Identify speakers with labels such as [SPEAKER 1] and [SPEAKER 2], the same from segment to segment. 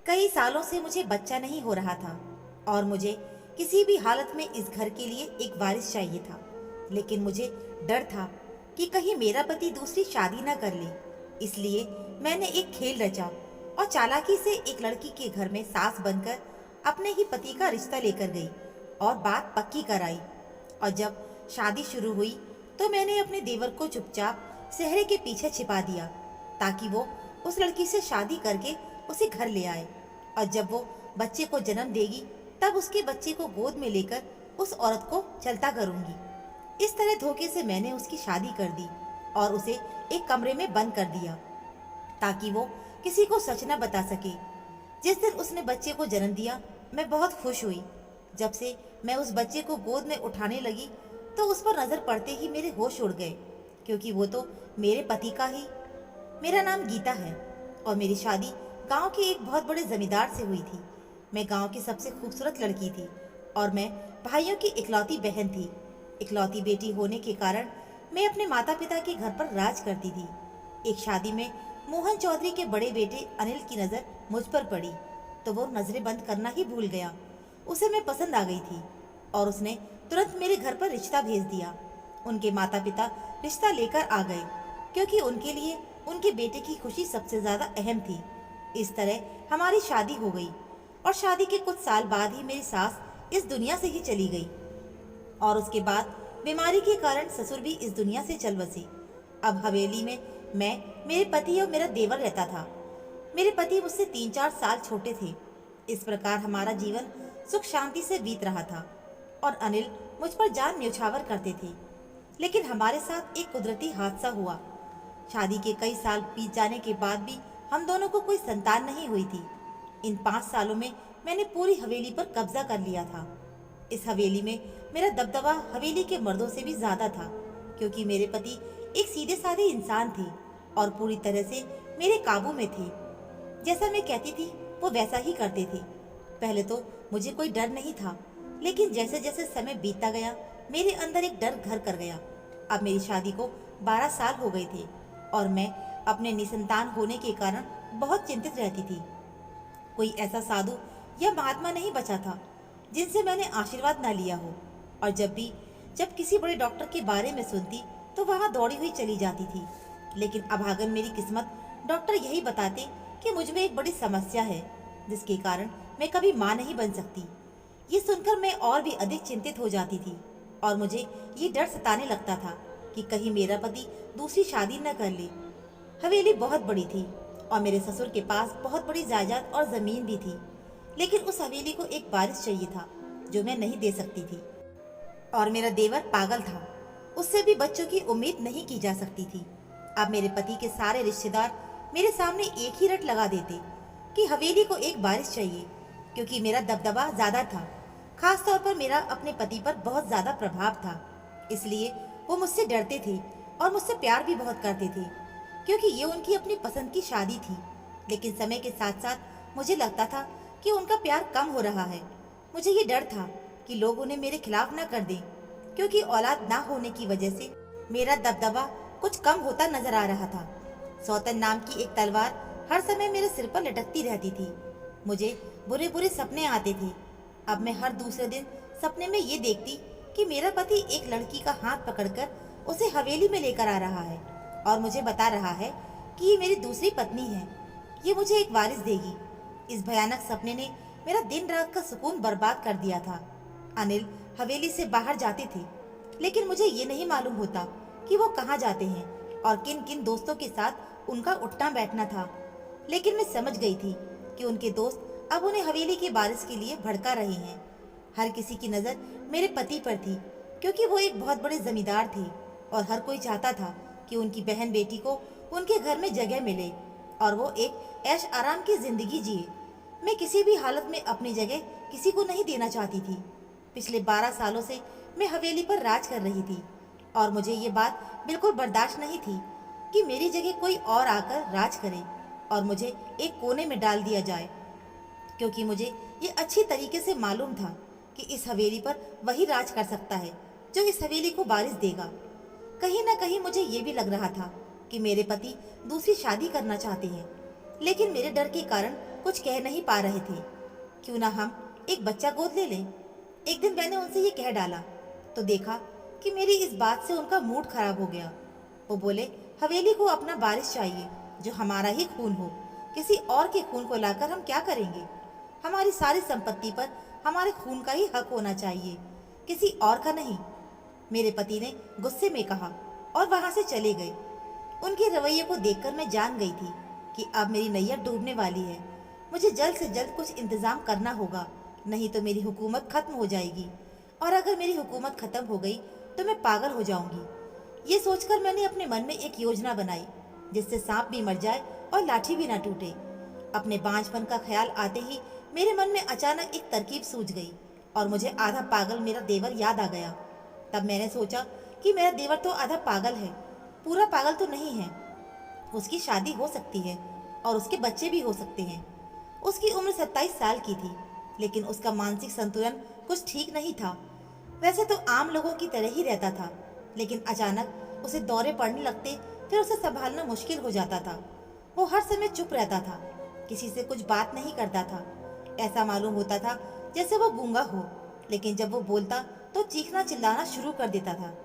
[SPEAKER 1] कई सालों से मुझे बच्चा नहीं हो रहा था और मुझे किसी भी हालत में इस घर के लिए एक वारिस चाहिए था। लेकिन मुझे डर था कि कहीं मेरा पति दूसरी शादी ना कर ले। इसलिए मैंने एक खेल रचा और चालाकी से एक लड़की के घर में सास बनकर अपने ही पति का रिश्ता लेकर गई और बात पक्की कराई। और जब शादी शुरू हुई तो मैंने अपने देवर को चुपचाप सेहरे के पीछे छिपा दिया ताकि वो उस लड़की से शादी करके उसे घर ले आए। और जब वो बच्चे को जन्म देगी तब उसके बच्चे को गोद में लेकर उस औरत को चलता करूंगी। इस तरह धोखे से मैंने उसकी शादी कर दी और उसे एक कमरे में बंद कर दिया ताकि वो किसी को सच न बता सके। जिस दिन उसने बच्चे को जन्म दिया मैं बहुत खुश हुई। जब से मैं उस बच्चे को गोद में उठाने लगी तो उस पर नजर पड़ते ही मेरे होश उड़ गए, क्योंकि वो तो मेरे पति का ही। मेरा नाम गीता है और मेरी शादी गांव के एक बहुत बड़े जमींदार से हुई थी। मैं गांव की सबसे खूबसूरत लड़की थी और मैं भाइयों की इकलौती बहन थी। इकलौती बेटी होने के कारण मैं अपने माता पिता के घर पर राज करती थी। एक शादी में मोहन चौधरी के बड़े बेटे अनिल की नज़र मुझ पर पड़ी तो वो नजरें बंद करना ही भूल गया। उसे मैं पसंद आ गई थी और उसने तुरंत मेरे घर पर रिश्ता भेज दिया। उनके माता पिता रिश्ता लेकर आ गए क्योंकि उनके लिए उनके बेटे की खुशी सबसे ज्यादा अहम थी। इस तरह हमारी शादी हो गई और शादी के कुछ साल बाद ही मेरी सास इस दुनिया से ही चली गई और उसके बाद बीमारी के कारण ससुर भी इस दुनिया से चल बसे। अब हवेली में मैं, मेरे पति और मेरा देवर रहता था। मेरे पति मुझसे 3-4 साल छोटे थे। इस प्रकार हमारा जीवन सुख शांति से बीत रहा था और अनिल मुझ पर जान न्यौछावर करते थे। लेकिन हमारे साथ एक कुदरती हादसा हुआ। शादी के कई साल बीत जाने के बाद भी हम दोनों को कोई संतान नहीं हुई थी। इन 5 सालों में मैंने पूरी हवेली पर कब्जा कर लिया था। इस हवेली में मेरा दबदबा हवेली के मर्दों से भी ज्यादा था, क्योंकि मेरे पति एक सीधे साधे इंसान थे और पूरी तरह से मेरे काबू में थे। जैसा मैं कहती थी वो वैसा ही करते थे। पहले तो मुझे कोई डर नहीं था, लेकिन जैसे जैसे समय बीतता गया मेरे अंदर एक डर घर कर गया। अब मेरी शादी को 12 साल हो गए थे और मैं अपने निसंतान होने के कारण बहुत चिंतित रहती थी। कोई ऐसा साधु या महात्मा नहीं बचा था जिनसे मैंने आशीर्वाद ना लिया हो। और जब किसी बड़े डॉक्टर के बारे में सुनती तो वहां दौड़ी हुई चली जाती थी। लेकिन अभागन मेरी किस्मत डॉक्टर यही बताते कि मुझ में एक बड़ी समस्या है जिसके कारण मैं कभी माँ नहीं बन सकती। ये सुनकर मैं और भी अधिक चिंतित हो जाती थी और मुझे ये डर सताने लगता था कि कहीं मेरा पति दूसरी शादी न कर ले। हवेली बहुत बड़ी थी और मेरे ससुर के पास बहुत बड़ी जायदाद और जमीन भी थी, लेकिन उस हवेली को एक वारिस चाहिए था जो मैं नहीं दे सकती थी। और मेरा देवर पागल था, उससे भी बच्चों की उम्मीद नहीं की जा सकती थी। अब मेरे पति के सारे रिश्तेदार मेरे सामने एक ही रट लगा देते कि हवेली को एक वारिस चाहिए, क्योंकि मेरा दबदबा ज्यादा था। खास तौर पर मेरा अपने पति पर बहुत ज्यादा प्रभाव था, इसलिए वो मुझसे डरते थे और मुझसे प्यार भी बहुत करते थे, क्योंकि ये उनकी अपनी पसंद की शादी थी। लेकिन समय के साथ साथ मुझे लगता था कि उनका प्यार कम हो रहा है। मुझे ये डर था कि लोग उन्हें मेरे खिलाफ न कर दें, क्योंकि औलाद ना होने की वजह से मेरा दबदबा कुछ कम होता नजर आ रहा था। सौतन नाम की एक तलवार हर समय मेरे सिर पर लटकती रहती थी। मुझे बुरे बुरे सपने आते थे। अब मैं हर दूसरे दिन सपने में ये देखती कि मेरा पति एक लड़की का हाथ पकड़कर उसे हवेली में लेकर आ रहा है और मुझे बता रहा है कि ये मेरी दूसरी पत्नी है, ये मुझे एक वारिस देगी। इस भयानक सपने ने मेरा दिन रात का सुकून बर्बाद कर दिया था। अनिल हवेली से बाहर जाते थे, लेकिन मुझे ये नहीं मालूम होता कि वो कहाँ जाते हैं और किन किन दोस्तों के साथ उनका उठना बैठना था। लेकिन मैं समझ गई थी कि उनके दोस्त अब उन्हें हवेली के वारिस के लिए भड़का रहे हैं। हर किसी की नज़र मेरे पति पर थी, क्योंकि वो एक बहुत बड़े जमींदार थे और हर कोई चाहता था कि उनकी बहन बेटी को उनके घर में जगह मिले और वो एक ऐश आराम की जिंदगी जिए। मैं किसी भी हालत में अपनी जगह किसी को नहीं देना चाहती थी। पिछले 12 सालों से मैं हवेली पर राज कर रही थी और मुझे ये बात बिल्कुल बर्दाश्त नहीं थी कि मेरी जगह कोई और आकर राज करे और मुझे एक कोने में डाल दिया जाए, क्योंकि मुझे ये अच्छी तरीके से मालूम था कि इस हवेली पर वही राज कर सकता है जो इस हवेली को वारिस देगा। कहीं ना कहीं मुझे ये भी लग रहा था कि मेरे पति दूसरी शादी करना चाहते हैं, लेकिन मेरे डर के कारण कुछ कह नहीं पा रहे थे। क्यों ना हम एक बच्चा गोद ले लें। एक दिन मैंने उनसे ये कह डाला तो देखा कि मेरी इस बात से उनका मूड खराब हो गया। वो बोले, हवेली को अपना वारिस चाहिए जो हमारा ही खून हो। किसी और के खून को लाकर हम क्या करेंगे? हमारी सारी संपत्ति पर हमारे खून का ही हक होना चाहिए, किसी और का नहीं। मेरे पति ने गुस्से में कहा और वहां से चले गए। उनके रवैये को देखकर मैं जान गई थी कि अब मेरी नैया डूबने वाली है। मुझे जल्द से जल्द कुछ इंतजाम करना होगा, नहीं तो मेरी हुकूमत खत्म हो जाएगी। और अगर मेरी हुकूमत खत्म हो गई तो मैं पागल हो जाऊंगी। ये सोचकर मैंने अपने मन में एक योजना बनाई जिससे सांप भी मर जाए और लाठी भी ना टूटे। अपने बांझपन का ख्याल आते ही मेरे मन में अचानक एक तरकीब सूझ गई और मुझे आधा पागल मेरा देवर याद आ गया। तब मैंने सोचा कि मेरा देवर तो आधा पागल है, पूरा पागल तो नहीं है। उसकी शादी हो सकती है और उसके बच्चे भी हो सकते हैं। उसकी उम्र 27 साल की थी, लेकिन उसका मानसिक संतुलन कुछ ठीक नहीं था। वैसे तो आम लोगों की तरह ही रहता था, लेकिन अचानक उसे दौरे पड़ने लगते, फिर उसे संभालना मुश्किल हो जाता था। वो हर समय चुप रहता था, किसी से कुछ बात नहीं करता था। ऐसा मालूम होता था जैसे वो गूंगा हो, लेकिन जब वो बोलता तो चीखना चिल्लाना शुरू कर देता था।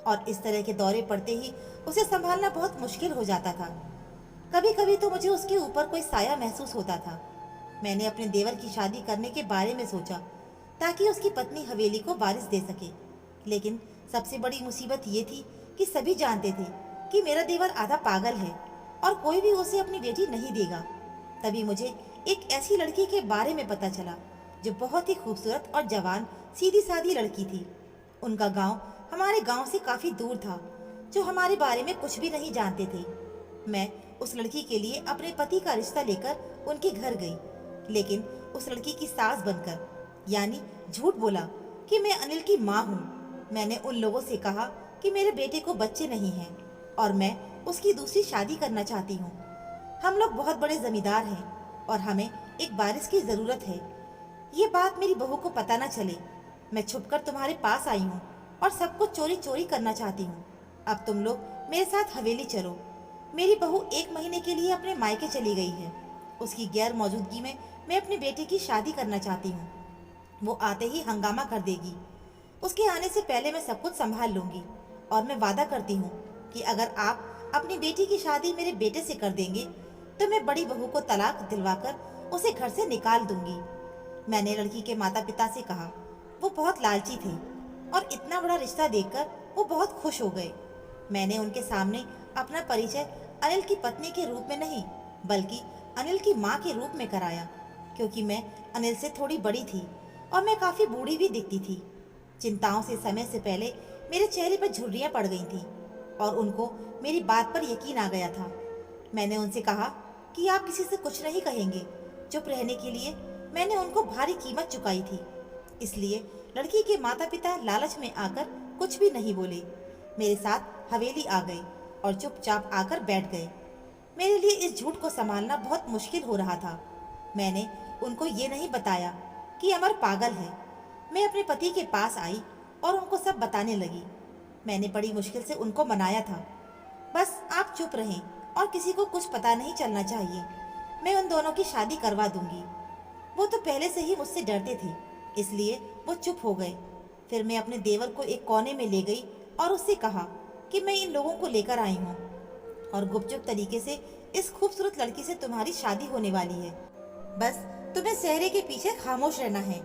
[SPEAKER 1] और इस तरह के दौरे पड़ते ही उसे संभालना बहुत मुश्किल हो जाता था। कभी कभी तो मुझे उसके ऊपर कोई साया महसूस होता था। मैंने अपने देवर की शादी करने के बारे में सोचा ताकि उसकी पत्नी हवेली को वारिस दे सके। लेकिन सबसे बड़ी मुसीबत ये थी कि सभी जानते थे कि मेरा देवर आधा पागल है और कोई भी उसे अपनी बेटी नहीं देगा। तभी मुझे एक ऐसी लड़की के बारे में पता चला जो बहुत ही खूबसूरत और जवान सीधी सादी लड़की थी। उनका गांव हमारे गांव से काफी दूर था, जो हमारे बारे में कुछ भी नहीं जानते थे। मैं उस लड़की के लिए अपने पति का रिश्ता लेकर उनके घर गई, लेकिन उस लड़की की सास बनकर, यानी झूठ बोला कि मैं अनिल की माँ हूँ। मैंने उन लोगों से कहा कि मेरे बेटे को बच्चे नहीं हैं और मैं उसकी दूसरी शादी करना चाहती हूँ। हम लोग बहुत बड़े जमींदार हैं और हमें एक वारिस की जरूरत है। ये बात मेरी बहू को पता न चले। मैं छुपकर तुम्हारे पास आई हूँ और सब कुछ चोरी चोरी करना चाहती हूँ। अब तुम लोग मेरे साथ हवेली चलो। मेरी बहू 1 महीने के लिए अपने मायके चली गई है। उसकी गैर मौजूदगी में मैं अपने बेटे की शादी करना चाहती हूँ। वो आते ही हंगामा कर देगी। उसके आने से पहले मैं सब कुछ संभाल लूंगी और मैं वादा करती हूँ कि अगर आप अपनी बेटी की शादी मेरे बेटे से कर देंगे तो मैं बड़ी बहू को तलाक दिलवाकर उसे घर से निकाल दूंगी। मैंने लड़की के माता पिता से कहा। वो बहुत लालची थे और इतना बड़ा रिश्ता देखकर वो बहुत खुश हो गए। मैंने उनके सामने अपना परिचय अनिल की पत्नी के रूप में नहीं, बल्कि अनिल की माँ के रूप में कराया, क्योंकि मैं अनिल से थोड़ी बड़ी थी और मैं काफी बूढ़ी भी दिखती थी। चिंताओं से समय से पहले मेरे चेहरे पर झुर्रियां पड़ गई थी और उनको मेरी बात पर यकीन आ गया था। मैंने उनसे कहा कि आप किसी से कुछ नहीं कहेंगे। चुप रहने के लिए मैंने उनको भारी कीमत चुकाई थी, इसलिए लड़की के माता पिता लालच में आकर कुछ भी नहीं बोले। मेरे साथ हवेली आ गए और चुपचाप आकर बैठ गए। मेरे लिए इस झूठ को संभालना बहुत मुश्किल हो रहा था। मैंने उनको ये नहीं बताया कि अमर पागल है। मैं अपने पति के पास आई और उनको सब बताने लगी। मैंने बड़ी मुश्किल से उनको मनाया था, बस आप चुप रहें और किसी को कुछ पता नहीं चलना चाहिए। मैं उन दोनों की शादी करवा दूंगी। वो तो पहले से ही मुझसे डरते थे, इसलिए वो चुप हो गए। फिर मैं अपने देवर को एक कोने में ले गई और उससे कहा कि मैं इन लोगों को लेकर आई हूँ और गुपचुप तरीके से इस खूबसूरत लड़की से तुम्हारी शादी होने वाली है। बस तुम्हें सेहरे के पीछे खामोश रहना है।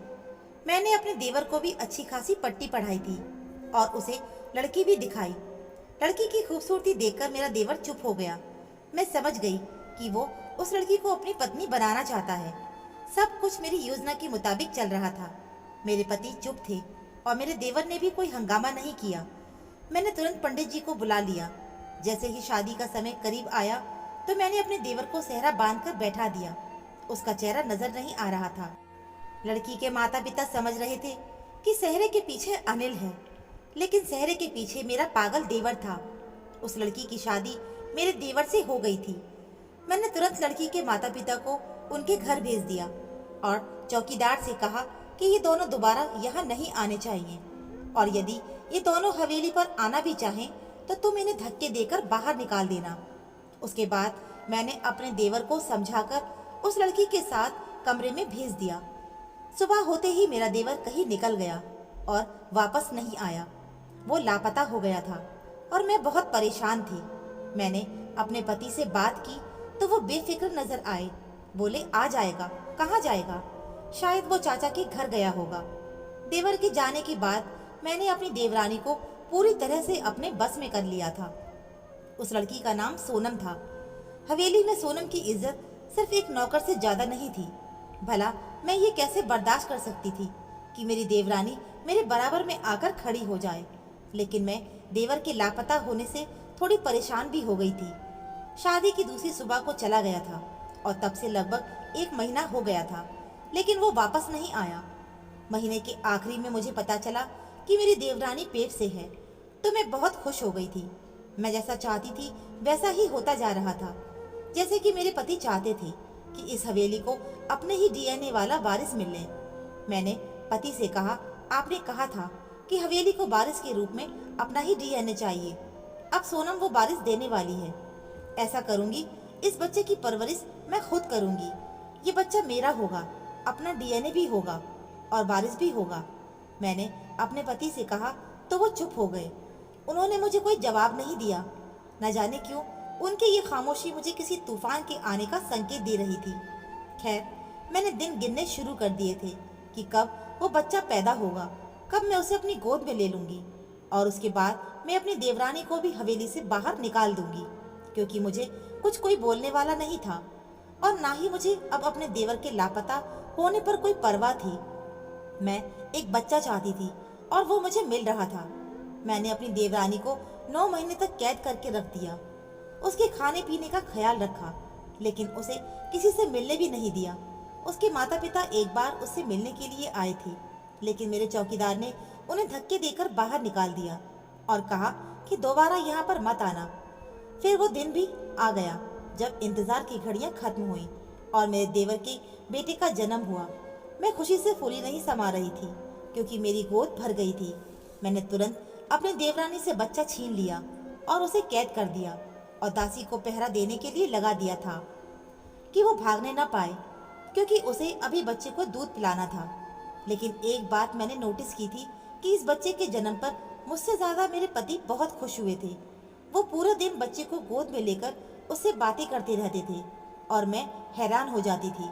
[SPEAKER 1] मैंने अपने देवर को भी अच्छी खासी पट्टी पढ़ाई थी और उसे लड़की भी दिखाई। लड़की की खूबसूरती देखकर मेरा देवर चुप हो गया। मैं समझ गई कि वो उस लड़की को अपनी पत्नी बनाना चाहता है। सब कुछ मेरी योजना के मुताबिक चल रहा था। मेरे पति चुप थे और मेरे देवर ने भी कोई हंगामा नहीं किया। मैंने तुरंत पंडित जी को बुला लिया। जैसे ही शादी का समय करीब आया तो मैंने अपने देवर को सेहरा बांधकर बैठा दिया। उसका चेहरा नजर नहीं आ रहा था। लड़की के माता पिता समझ रहे थे कि सेहरे के पीछे अनिल है, लेकिन सेहरे के पीछे मेरा पागल देवर था। उस लड़की की शादी मेरे देवर से हो गई थी। मैंने तुरंत लड़की के माता पिता को उनके घर भेज दिया और चौकीदार से कहा कि ये दोनों दोबारा यहाँ नहीं आने चाहिए, और यदि ये दोनों हवेली पर आना भी चाहें तो तुम इन्हें धक्के देकर बाहर निकाल देना। उसके बाद मैंने अपने देवर को समझाकर उस लड़की के साथ कमरे में भेज दिया। सुबह होते ही मेरा देवर कहीं निकल गया और वापस नहीं आया। वो लापता हो गया था और मैं बहुत परेशान थी। मैंने अपने पति से बात की तो वो बेफिक्र नजर आए। बोले आ जाएगा। कहाँ जाएगा? शायद वो चाचा के घर गया होगा। देवर के जाने के बाद मैंने अपनी देवरानी को पूरी तरह से अपने बस में कर लिया था। उस लड़की का नाम सोनम था। हवेली में सोनम की इज्जत सिर्फ एक नौकर से ज्यादा नहीं थी। भला मैं ये कैसे बर्दाश्त कर सकती थी कि मेरी देवरानी मेरे बराबर में आकर खड़ी हो जाए। लेकिन मैं देवर के लापता होने से थोड़ी परेशान भी हो गई थी। शादी की दूसरी सुबह को चला गया था और तब से लगभग 1 महीना हो गया था, लेकिन वो वापस नहीं आया। महीने के आखिरी में मुझे पता चला कि मेरी देवरानी पेट से है, तो मैं बहुत खुश हो गई थी। मैं जैसा चाहती थी वैसा ही होता जा रहा था। जैसे कि मेरे पति चाहते थे कि इस हवेली को अपने ही डीएनए वाला वारिस मिले। मैंने पति से कहा, आपने कहा था कि हवेली को वारिस के रूप में अपना ही डीएनए चाहिए। अब सोनम वो वारिस देने वाली है। ऐसा करूंगी, इस बच्चे की परवरिश मैं खुद करूंगी। ये बच्चा मेरा होगा, अपना डीएनए भी होगा और वारिस भी होगा। मैंने अपने पति से कहा तो वो चुप हो गए। उन्होंने मुझे कोई जवाब नहीं दिया। न जाने क्यों उनकी ये खामोशी मुझे किसी तूफान के आने का संकेत दे रही थी। खैर, मैंने दिन गिनने शुरू कर दिए थे कि कब वो बच्चा पैदा होगा, कब मैं उसे अपनी गोद में ले लूंगी और उसके बाद मैं अपनी देवरानी को भी हवेली से बाहर निकाल दूंगी, क्योंकि मुझे कुछ कोई बोलने वाला नहीं था और ना ही मुझे अब अपने देवर के लापता होने पर कोई परवाह थी। मैं एक बच्चा चाहती थी और वो मुझे मिल रहा था। मैंने अपनी देवरानी को 9 महीने तक कैद करके रख दिया। उसके खाने पीने का ख्याल रखा, लेकिन उसे किसी से मिलने भी नहीं दिया। उसके माता पिता एक बार उससे मिलने के लिए आए थे, लेकिन मेरे चौकीदार ने उन्हें धक्के देकर बाहर निकाल दिया और कहा कि दोबारा यहाँ पर मत आना। फिर वो दिन भी आ गया जब इंतजार की घड़ियां खत्म हुई और मेरे देवर के बेटे का जन्म हुआ। मैं खुशी से फूली नहीं समा रही थी, क्योंकि मेरी गोद भर गई थी। मैंने तुरंत अपनी देवरानी से बच्चा छीन लिया और उसे कैद कर दिया और दासी को पहरा देने के लिए लगा दिया था कि वो भागने न पाए, क्योंकि उसे अभी बच्चे को दूध पिलाना था। लेकिन एक बात मैंने नोटिस की थी कि इस बच्चे के जन्म पर मुझसे ज्यादा मेरे पति बहुत खुश हुए थे। वो पूरा दिन बच्चे को गोद में लेकर उससे बातें करते रहते थे और मैं हैरान हो जाती थी।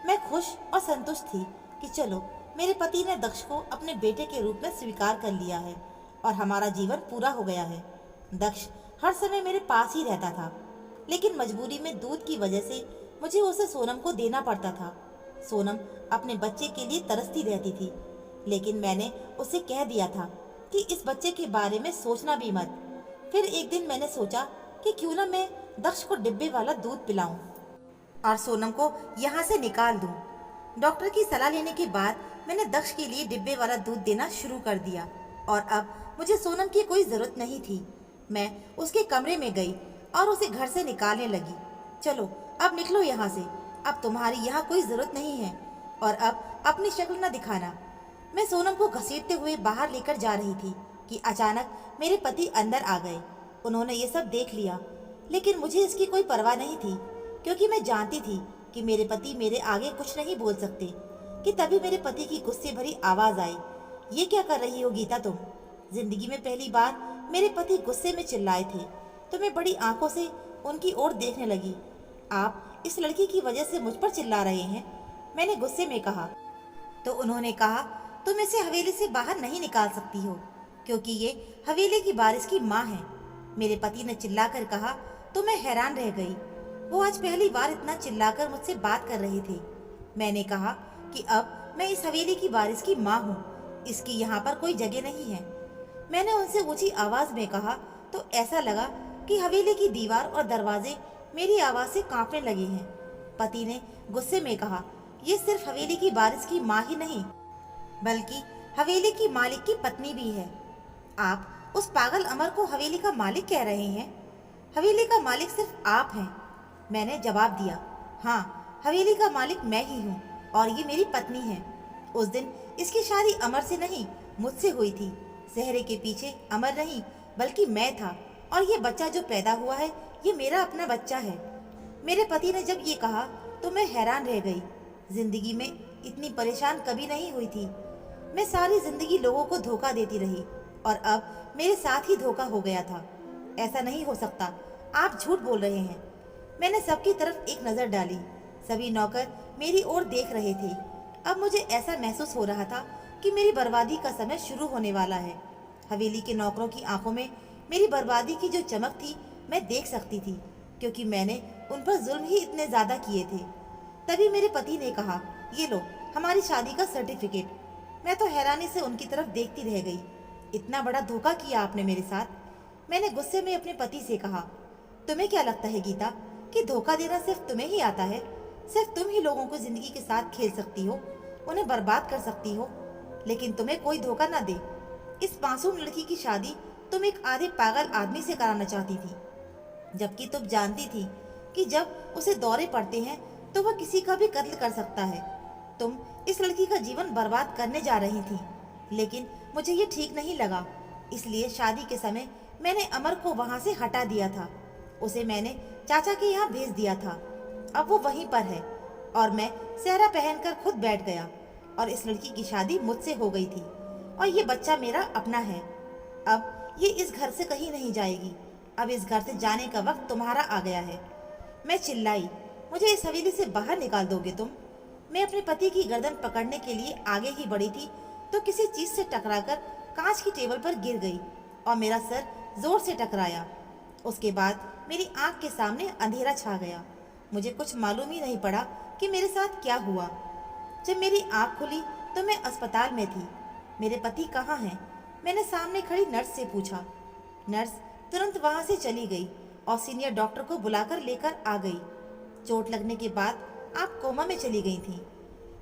[SPEAKER 1] मैं खुश और संतुष्ट थी कि चलो, मेरे पति ने दक्ष को अपने बेटे के रूप में स्वीकार कर लिया है और हमारा जीवन पूरा हो गया है। दक्ष हर समय मेरे पास ही रहता था, लेकिन मजबूरी में दूध की वजह से मुझे उसे सोनम को देना पड़ता था। सोनम अपने बच्चे के लिए तरसती रहती थी, लेकिन मैंने उसे कह दिया था कि इस बच्चे के बारे में सोचना भी मत। फिर एक दिन मैंने सोचा कि क्यों ना मैं दक्ष को डिब्बे वाला दूध पिलाऊं और सोनम को यहाँ से निकाल दूं। डॉक्टर की सलाह लेने के बाद मैंने दक्ष के लिए डिब्बे वाला दूध देना शुरू कर दिया और अब मुझे सोनम की कोई जरूरत नहीं थी। मैं उसके कमरे में गई और उसे घर से निकालने लगी। चलो, अब निकलो यहाँ से, अब तुम्हारी यहाँ कोई जरूरत नहीं है और अब अपनी शक्ल न दिखाना। मैं सोनम को घसीटते हुए बाहर लेकर जा रही थी कि अचानक मेरे पति अंदर आ गए। उन्होंने ये सब देख लिया, लेकिन मुझे इसकी कोई परवाह नहीं थी, क्योंकि मैं जानती थी कि मेरे पति मेरे आगे कुछ नहीं बोल सकते। कि तभी मेरे पति की गुस्से भरी आवाज आई, ये क्या कर रही हो गीता तुम? जिंदगी में पहली बार मेरे पति गुस्से में चिल्लाए थे, तो मैं बड़ी आंखों से उनकी ओर देखने लगी। आप इस लड़की की वजह से मुझ पर चिल्ला रहे हैं? मैंने गुस्से में कहा। तो उन्होंने कहा, तुम इसे हवेली से बाहर नहीं निकाल सकती हो, क्योंकि ये हवेली की वारिस की माँ है। मेरे पति ने चिल्लाकर कहा तो मैं हैरान रह गई। वो आज पहली बार इतना चिल्लाकर मुझसे बात कर रहे थे। मैंने कहा कि अब मैं इस हवेली की वारिस की माँ हूँ, इसकी यहाँ पर कोई जगह नहीं है। मैंने उनसे ऊंची आवाज में कहा तो ऐसा लगा कि हवेली की दीवार और दरवाजे मेरी आवाज से कांपने लगे हैं। पति ने गुस्से में कहा, ये सिर्फ हवेली की वारिस की माँ ही नहीं, बल्कि हवेली की मालिक की पत्नी भी है। आप उस पागल अमर को हवेली का मालिक कह रहे हैं? हवेली का मालिक सिर्फ आप हैं। मैंने जवाब दिया, हाँ, हवेली का मालिक मैं ही हूँ और ये मेरी पत्नी है। उस दिन इसकी शादी अमर से नहीं, मुझसे हुई थी। सेहरे के पीछे अमर नहीं, बल्कि मैं था और ये बच्चा जो पैदा हुआ है, ये मेरा अपना बच्चा है। मेरे पति ने जब ये कहा तो मैं हैरान रह गई। जिंदगी में इतनी परेशान कभी नहीं हुई थी। मैं सारी जिंदगी लोगों को धोखा देती रही और अब मेरे साथ ही धोखा हो गया था। ऐसा नहीं हो सकता, आप झूठ बोल रहे हैं। मैंने सबकी तरफ एक नज़र डाली। सभी नौकर मेरी ओर देख रहे थे। अब मुझे ऐसा महसूस हो रहा था कि मेरी बर्बादी का समय शुरू होने वाला है। हवेली के नौकरों की आंखों में मेरी बर्बादी की जो चमक थी मैं देख सकती थी, क्योंकि मैंने उन पर जुल्म ही इतने ज़्यादा किए थे। तभी मेरे पति ने कहा, ये लो हमारी शादी का सर्टिफिकेट। मैं तो हैरानी से उनकी तरफ देखती रह गई। इतना बड़ा धोखा किया आपने मेरे साथ। मैंने गुस्से में अपने पति से कहा, तुम्हें क्या लगता है गीता कि धोखा देना सिर्फ तुम्हें ही आता है? सिर्फ तुम ही लोगों को जिंदगी के साथ खेल सकती हो, उन्हें बर्बाद कर सकती हो, लेकिन तुम्हें कोई धोखा ना दे। इस मासूम लड़की की शादी तुम एक आधे पागल आदमी से कराना चाहती थी, जबकि तुम जानती थी कि जब उसे दौरे पड़ते हैं तो वह किसी का भी कत्ल कर सकता है। तुम इस लड़की का जीवन बर्बाद करने जा रही थी, लेकिन मुझे ये ठीक नहीं लगा। इसलिए शादी के समय मैंने अमर को वहां से हटा दिया था। उसे मैंने चाचा के यहाँ भेज दिया था। अब वो वहीं पर है और मैं सेहरा पहनकर खुद बैठ गया और इस लड़की की शादी मुझसे हो गई थी और ये बच्चा मेरा अपना है। अब ये इस घर से कहीं नहीं जाएगी। अब इस घर से जाने का वक्त तुम्हारा आ गया है। मैं चिल्लाई, मुझे इस हवेली से बाहर निकाल दोगे तुम? मैं अपने पति की गर्दन पकड़ने के लिए आगे ही बढ़ी थी तो किसी चीज से टकराकर कांच की टेबल पर गिर गई और मेरा सर जोर से टकराया। उसके बाद मेरी आंख के सामने अंधेरा छा गया। मुझे कुछ मालूम ही नहीं पड़ा कि मेरे साथ क्या हुआ। जब मेरी आंख खुली तो मैं अस्पताल में थी। मेरे पति कहाँ हैं? मैंने सामने खड़ी नर्स से पूछा। नर्स तुरंत वहां से चली गई और सीनियर डॉक्टर को बुलाकर लेकर आ गई। चोट लगने के बाद आप कोमा में चली गई थी।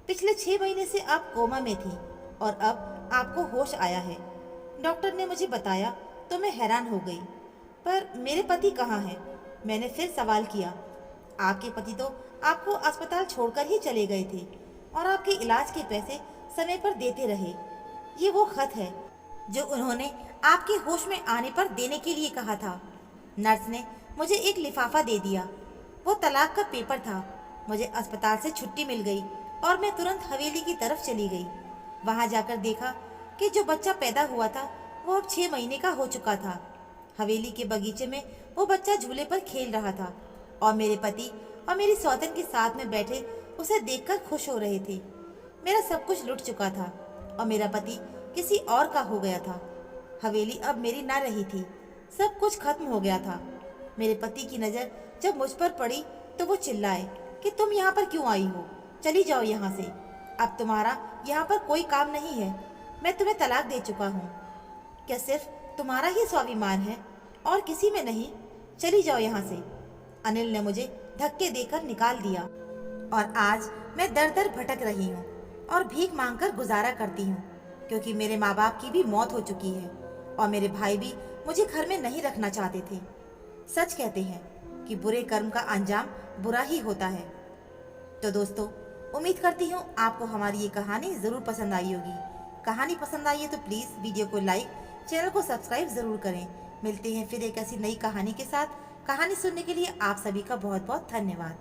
[SPEAKER 1] पिछले 6 महीने से आप कोमा में थी और अब आपको होश आया है, डॉक्टर ने मुझे बताया। तो मैं हैरान हो गई, पर मेरे पति कहाँ हैं? मैंने फिर सवाल किया। आपके पति तो आपको अस्पताल छोड़कर ही चले गए थे और आपके इलाज के पैसे समय पर देते रहे। ये वो खत है जो उन्होंने आपके होश में आने पर देने के लिए कहा था। नर्स ने मुझे एक लिफाफा दे दिया। वो तलाक का पेपर था। मुझे अस्पताल से छुट्टी मिल गई और मैं तुरंत हवेली की तरफ चली गई। वहां जाकर देखा कि जो बच्चा पैदा हुआ था वो अब 6 महीने का हो चुका था। हवेली के बगीचे में वो बच्चा झूले पर खेल रहा था और मेरे पति और मेरी सौतन के साथ में बैठे उसे देखकर खुश हो रहे थे। मेरा सब कुछ लुट चुका था और मेरा पति किसी और का हो गया था। हवेली अब मेरी ना रही थी। सब कुछ खत्म हो गया था। मेरे पति की नज़र जब मुझ पर पड़ी तो वो चिल्लाए कि तुम यहाँ पर क्यों आई हो? चली जाओ यहाँ से। अब तुम्हारा यहाँ पर कोई काम नहीं है। मैं तुम्हें तलाक दे चुका हूँ। क्या सिर्फ तुम्हारा ही स्वाभिमान है और किसी में नहीं? चली जाओ यहाँ से। अनिल ने मुझे धक्के देकर निकाल दिया और आज मैं दर दर भटक रही हूँ और भीख मांगकर गुजारा करती हूँ, क्योंकि मेरे माँ बाप की भी मौत हो चुकी है और मेरे भाई भी मुझे घर में नहीं रखना चाहते थे। सच कहते हैं कि बुरे कर्म का अंजाम बुरा ही होता है। तो दोस्तों, उम्मीद करती हूँ आपको हमारी ये कहानी ज़रूर पसंद आई होगी। कहानी पसंद आई है तो प्लीज़ वीडियो को लाइक, चैनल को सब्सक्राइब ज़रूर करें। मिलते हैं फिर एक ऐसी नई कहानी के साथ। कहानी सुनने के लिए आप सभी का बहुत बहुत धन्यवाद।